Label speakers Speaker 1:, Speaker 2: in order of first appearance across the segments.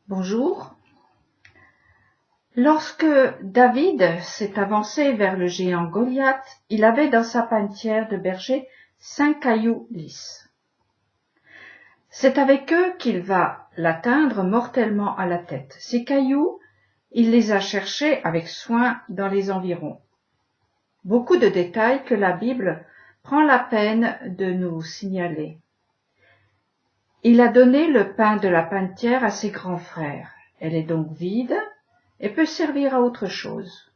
Speaker 1: Bonjour. Lorsque David s'est avancé vers le géant Goliath, il avait dans sa panière de berger 5 cailloux lisses. C'est avec eux qu'il va l'atteindre mortellement à la tête. Ces cailloux, il les a cherchés avec soin dans les environs. Beaucoup de détails que la Bible prend la peine de nous signaler. Il a donné le pain de la panière à ses grands frères. Elle est donc vide et peut servir à autre chose.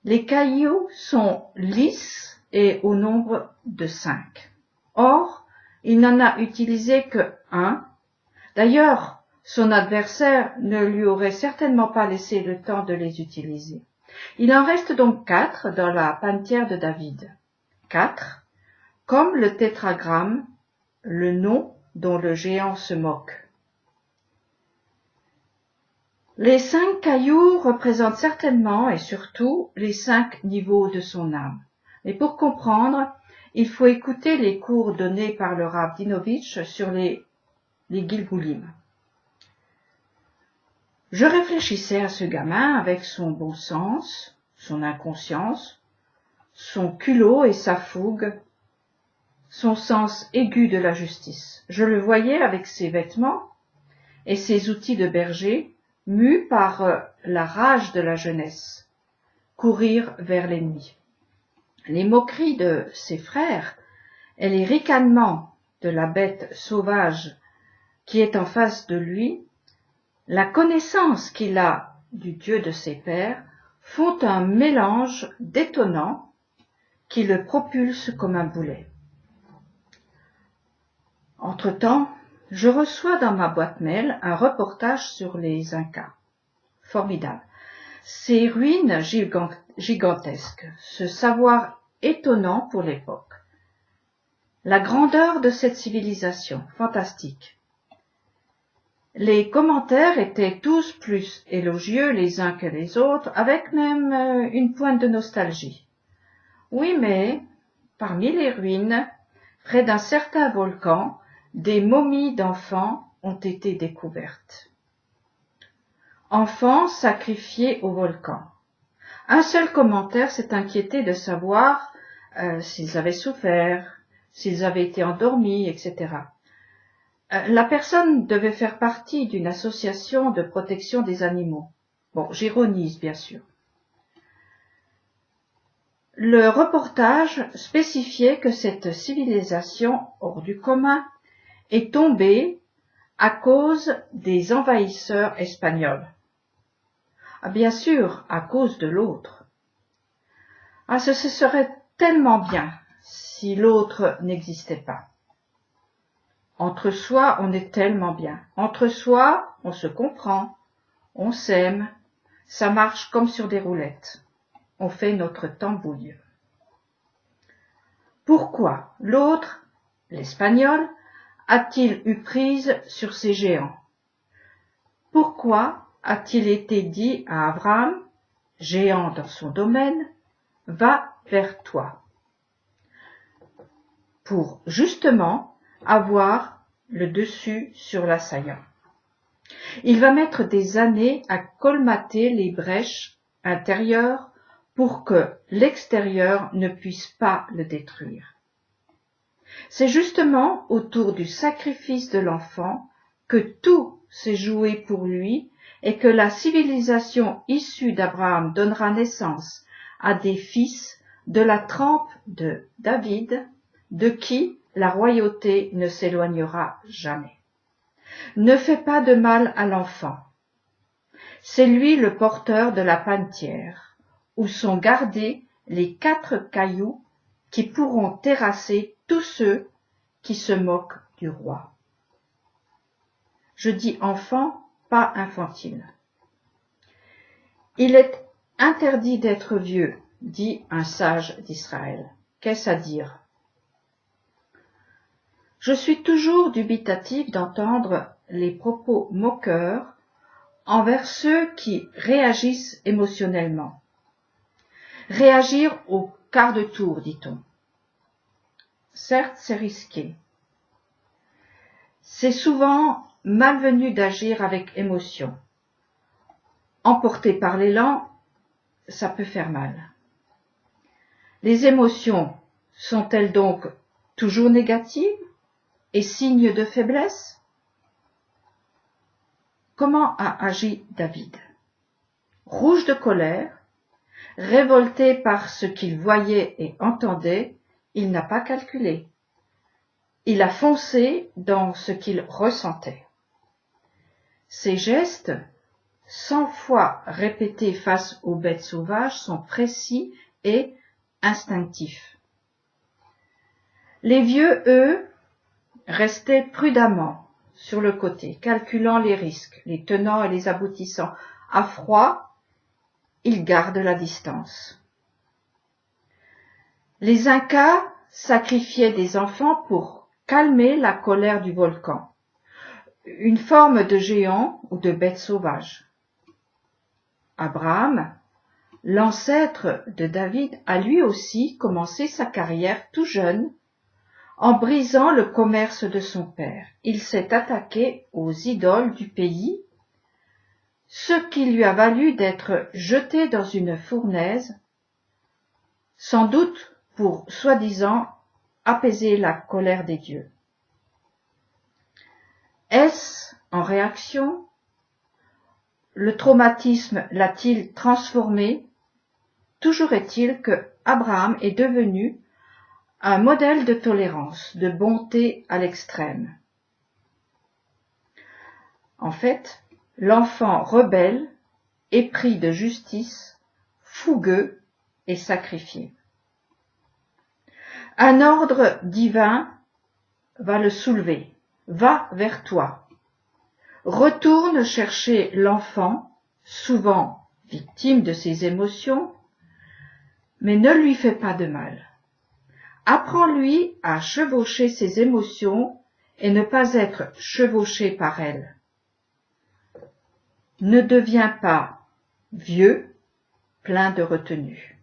Speaker 1: Les cailloux sont lisses et au nombre de 5. Or, il n'en a utilisé que 1. D'ailleurs, son adversaire ne lui aurait certainement pas laissé le temps de les utiliser. Il en reste donc 4 dans la panière de David. 4, comme le tétragramme, le nom dont le géant se moque. Les 5 cailloux représentent certainement et surtout les 5 niveaux de son âme. Mais pour comprendre, il faut écouter les cours donnés par le Rav Dinovitch sur les Gilgulim. Je réfléchissais à ce gamin avec son bon sens, son inconscience, son culot et sa fougue, son sens aigu de la justice. Je le voyais avec ses vêtements et ses outils de berger, mu par la rage de la jeunesse, courir vers l'ennemi. Les moqueries de ses frères et les ricanements de la bête sauvage qui est en face de lui, la connaissance qu'il a du Dieu de ses pères, font un mélange détonnant qui le propulse comme un boulet. Entre-temps, je reçois dans ma boîte mail un reportage sur les Incas. Formidable. Ces ruines gigantesques, ce savoir étonnant pour l'époque. La grandeur de cette civilisation, fantastique. Les commentaires étaient tous plus élogieux les uns que les autres, avec même une pointe de nostalgie. Oui, mais parmi les ruines, près d'un certain volcan, des momies d'enfants ont été découvertes. Enfants sacrifiés au volcan. Un seul commentaire s'est inquiété de savoir s'ils avaient souffert, s'ils avaient été endormis, etc. La personne devait faire partie d'une association de protection des animaux. Bon, j'ironise bien sûr. Le reportage spécifiait que cette civilisation hors du commun est tombée à cause des envahisseurs espagnols. Ah, bien sûr, à cause de l'autre. Ah, ce serait tellement bien si l'autre n'existait pas. Entre soi, on est tellement bien. Entre soi, on se comprend, on s'aime, ça marche comme sur des roulettes. On fait notre tambouille. Pourquoi l'autre, l'Espagnol, a-t-il eu prise sur ces géants? Pourquoi a-t-il été dit à Abraham, géant dans son domaine, va vers toi? Pour justement avoir le dessus sur l'assaillant. Il va mettre des années à colmater les brèches intérieures pour que l'extérieur ne puisse pas le détruire. C'est justement autour du sacrifice de l'enfant que tout s'est joué pour lui et que la civilisation issue d'Abraham donnera naissance à des fils de la trempe de David, de qui la royauté ne s'éloignera jamais. Ne fais pas de mal à l'enfant. C'est lui le porteur de la panière, où sont gardés les 4 cailloux qui pourront terrasser tous ceux qui se moquent du roi. Je dis enfant, pas infantile. Il est interdit d'être vieux, dit un sage d'Israël. Qu'est-ce à dire? Je suis toujours dubitatif d'entendre les propos moqueurs envers ceux qui réagissent émotionnellement. Réagir au quart de tour, dit-on. Certes, c'est risqué. C'est souvent malvenu d'agir avec émotion. Emporté par l'élan, ça peut faire mal. Les émotions sont-elles donc toujours négatives et signes de faiblesse? Comment a agi David? Rouge de colère, révolté par ce qu'il voyait et entendait, il n'a pas calculé. Il a foncé dans ce qu'il ressentait. Ses gestes, 100 fois répétés face aux bêtes sauvages, sont précis et instinctifs. Les vieux, eux, restaient prudemment sur le côté, calculant les risques, les tenants et les aboutissants. À froid, ils gardent la distance. Les Incas sacrifiaient des enfants pour calmer la colère du volcan, une forme de géant ou de bête sauvage. Abraham, l'ancêtre de David, a lui aussi commencé sa carrière tout jeune en brisant le commerce de son père. Il s'est attaqué aux idoles du pays, ce qui lui a valu d'être jeté dans une fournaise, sans doute pour, soi-disant, apaiser la colère des dieux. Est-ce en réaction? Le traumatisme l'a-t-il transformé? Toujours est-il que Abraham est devenu un modèle de tolérance, de bonté à l'extrême. En fait, l'enfant rebelle, épris de justice, fougueux et sacrifié. Un ordre divin va le soulever. Va vers toi. Retourne chercher l'enfant, souvent victime de ses émotions, mais ne lui fais pas de mal. Apprends-lui à chevaucher ses émotions et ne pas être chevauché par elles. Ne deviens pas vieux, plein de retenue.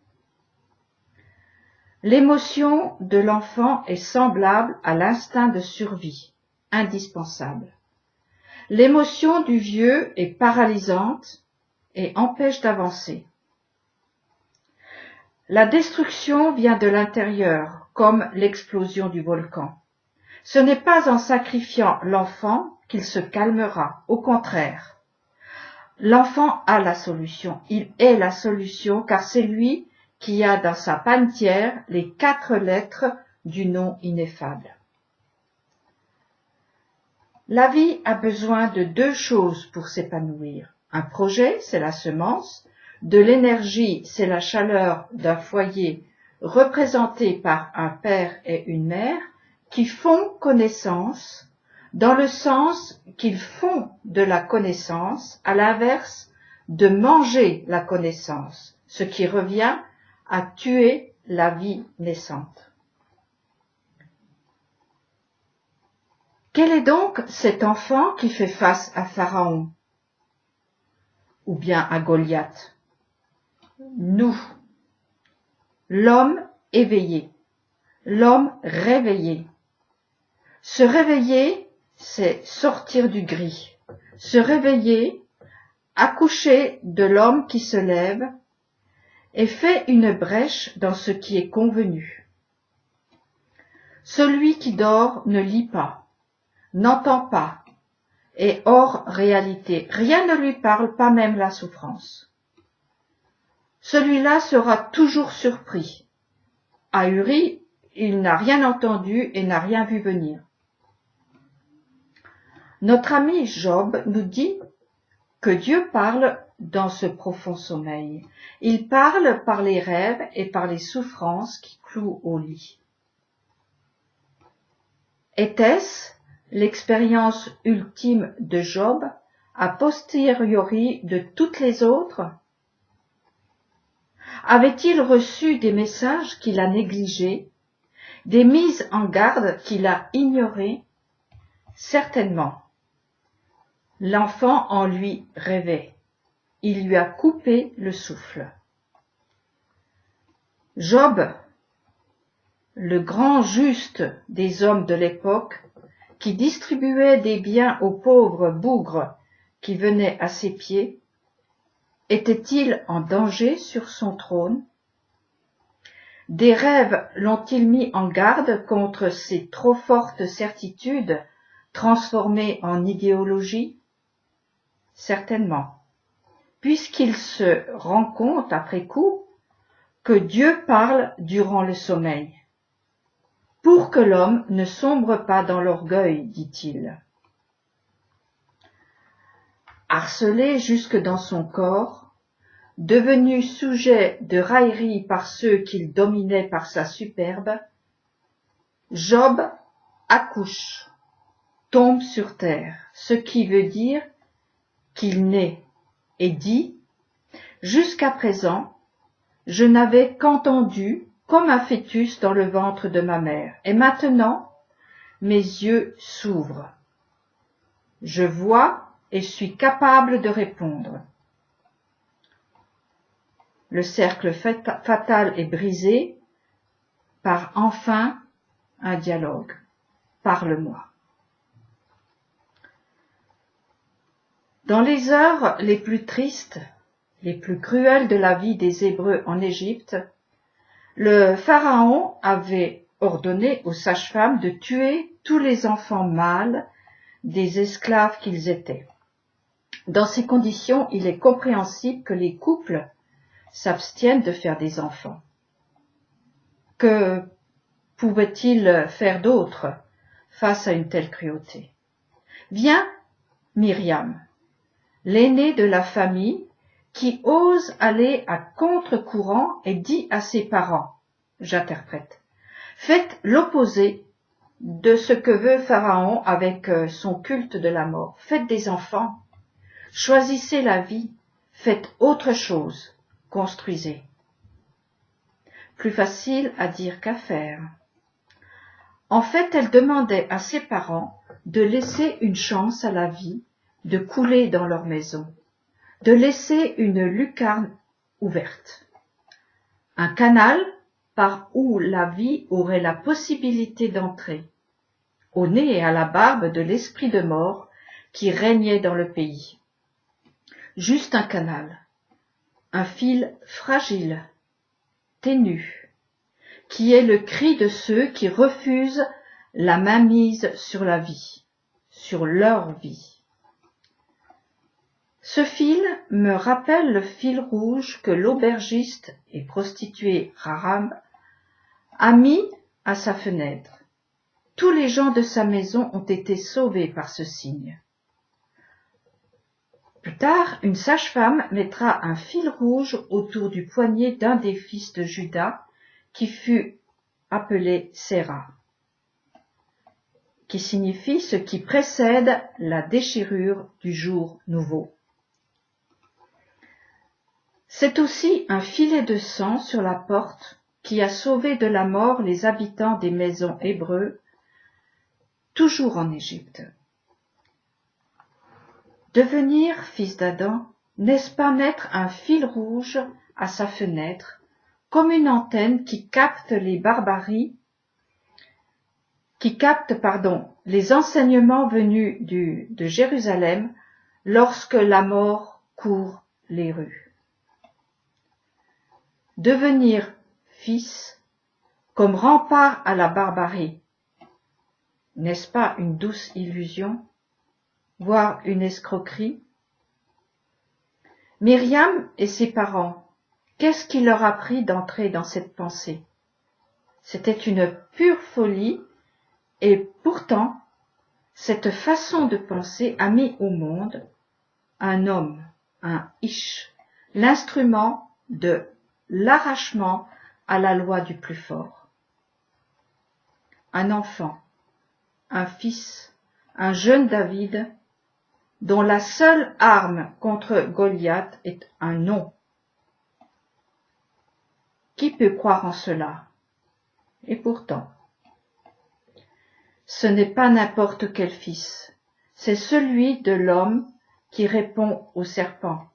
Speaker 1: L'émotion de l'enfant est semblable à l'instinct de survie, indispensable. L'émotion du vieux est paralysante et empêche d'avancer. La destruction vient de l'intérieur, comme l'explosion du volcan. Ce n'est pas en sacrifiant l'enfant qu'il se calmera, au contraire. L'enfant a la solution, il est la solution, car c'est lui qui a dans sa panetière les 4 lettres du nom ineffable. La vie a besoin de 2 choses pour s'épanouir. Un projet, c'est la semence, de l'énergie, c'est la chaleur d'un foyer représenté par un père et une mère qui font connaissance, dans le sens qu'ils font de la connaissance, à l'inverse de manger la connaissance, ce qui revient à tuer la vie naissante. Quel est donc cet enfant qui fait face à Pharaon ou bien à Goliath? Nous, l'homme éveillé, l'homme réveillé. Se réveiller, c'est sortir du gris. Se réveiller, accoucher de l'homme qui se lève et fait une brèche dans ce qui est convenu. Celui qui dort ne lit pas, n'entend pas, est hors réalité. Rien ne lui parle, pas même la souffrance. Celui-là sera toujours surpris. Ahuri, il n'a rien entendu et n'a rien vu venir. Notre ami Job nous dit que Dieu parle dans ce profond sommeil. Il parle par les rêves et par les souffrances qui clouent au lit. Était-ce l'expérience ultime de Job a posteriori de toutes les autres? Avait-il reçu des messages qu'il a négligés, des mises en garde qu'il a ignorées? Certainement. L'enfant en lui rêvait. Il lui a coupé le souffle. Job, le grand juste des hommes de l'époque, qui distribuait des biens aux pauvres bougres qui venaient à ses pieds, était-il en danger sur son trône? Des rêves l'ont-ils mis en garde contre ces trop fortes certitudes transformées en idéologie? Certainement, puisqu'il se rend compte après coup que Dieu parle durant le sommeil. Pour que l'homme ne sombre pas dans l'orgueil, dit-il. Harcelé jusque dans son corps, devenu sujet de raillerie par ceux qu'il dominait par sa superbe, Job accouche, tombe sur terre, ce qui veut dire qu'il naît et dit « Jusqu'à présent, je n'avais qu'entendu comme un fœtus dans le ventre de ma mère, et maintenant, mes yeux s'ouvrent. Je vois et suis capable de répondre. » Le cercle fatal est brisé par enfin un dialogue. Parle-moi. Dans les heures les plus tristes, les plus cruelles de la vie des Hébreux en Égypte, le Pharaon avait ordonné aux sages-femmes de tuer tous les enfants mâles des esclaves qu'ils étaient. Dans ces conditions, il est compréhensible que les couples s'abstiennent de faire des enfants. Que pouvait-il faire d'autre face à une telle cruauté? Vient Myriam, l'aînée de la famille, qui ose aller à contre-courant et dit à ses parents, j'interprète, faites l'opposé de ce que veut Pharaon avec son culte de la mort. Faites des enfants, choisissez la vie, faites autre chose, construisez. Plus facile à dire qu'à faire. En fait, elle demandait à ses parents de laisser une chance à la vie de couler dans leur maison, de laisser une lucarne ouverte, un canal par où la vie aurait la possibilité d'entrer, au nez et à la barbe de l'esprit de mort qui régnait dans le pays. Juste un canal, un fil fragile, ténu, qui est le cri de ceux qui refusent la mainmise sur la vie, sur leur vie. Ce fil me rappelle le fil rouge que l'aubergiste et prostituée Rahab a mis à sa fenêtre. Tous les gens de sa maison ont été sauvés par ce signe. Plus tard, une sage-femme mettra un fil rouge autour du poignet d'un des fils de Juda qui fut appelé Séra, qui signifie ce qui précède la déchirure du jour nouveau. C'est aussi un filet de sang sur la porte qui a sauvé de la mort les habitants des maisons hébreux, toujours en Égypte. Devenir fils d'Adam, n'est-ce pas mettre un fil rouge à sa fenêtre, comme une antenne qui capte les les enseignements venus de Jérusalem lorsque la mort court les rues. Devenir fils comme rempart à la barbarie, n'est-ce pas une douce illusion, voire une escroquerie? Myriam et ses parents, qu'est-ce qui leur a pris d'entrer dans cette pensée? C'était une pure folie, et pourtant, cette façon de penser a mis au monde un homme, un Ish, l'instrument de l'arrachement à la loi du plus fort. Un enfant, un fils, un jeune David, dont la seule arme contre Goliath est un nom. Qui peut croire en cela? Et pourtant, ce n'est pas n'importe quel fils, c'est celui de l'homme qui répond au serpent.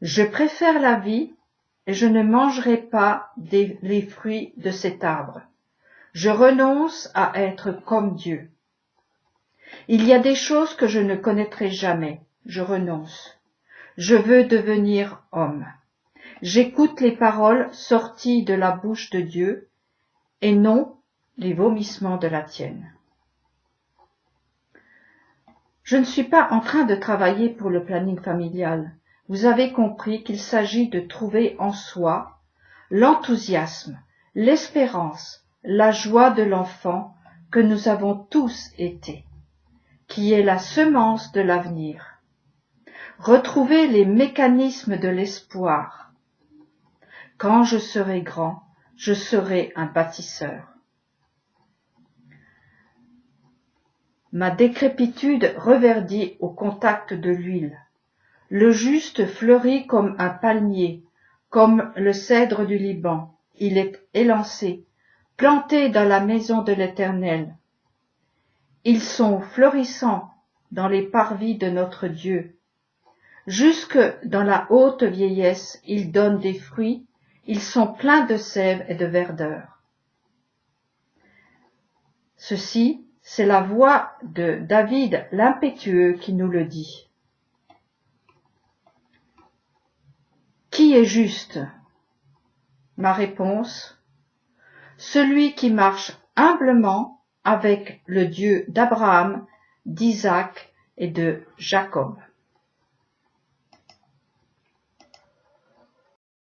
Speaker 1: Je préfère la vie et je ne mangerai pas les fruits de cet arbre. Je renonce à être comme Dieu. Il y a des choses que je ne connaîtrai jamais, je renonce. Je veux devenir homme. J'écoute les paroles sorties de la bouche de Dieu et non les vomissements de la tienne. Je ne suis pas en train de travailler pour le planning familial. Vous avez compris qu'il s'agit de trouver en soi l'enthousiasme, l'espérance, la joie de l'enfant que nous avons tous été, qui est la semence de l'avenir. Retrouver les mécanismes de l'espoir. Quand je serai grand, je serai un bâtisseur. Ma décrépitude reverdit au contact de l'huile. Le juste fleurit comme un palmier, comme le cèdre du Liban. Il est élancé, planté dans la maison de l'Éternel. Ils sont florissants dans les parvis de notre Dieu. Jusque dans la haute vieillesse, ils donnent des fruits, ils sont pleins de sève et de verdeur. Ceci, c'est la voix de David l'impétueux qui nous le dit. Qui est juste? Ma réponse, celui qui marche humblement avec le Dieu d'Abraham, d'Isaac et de Jacob.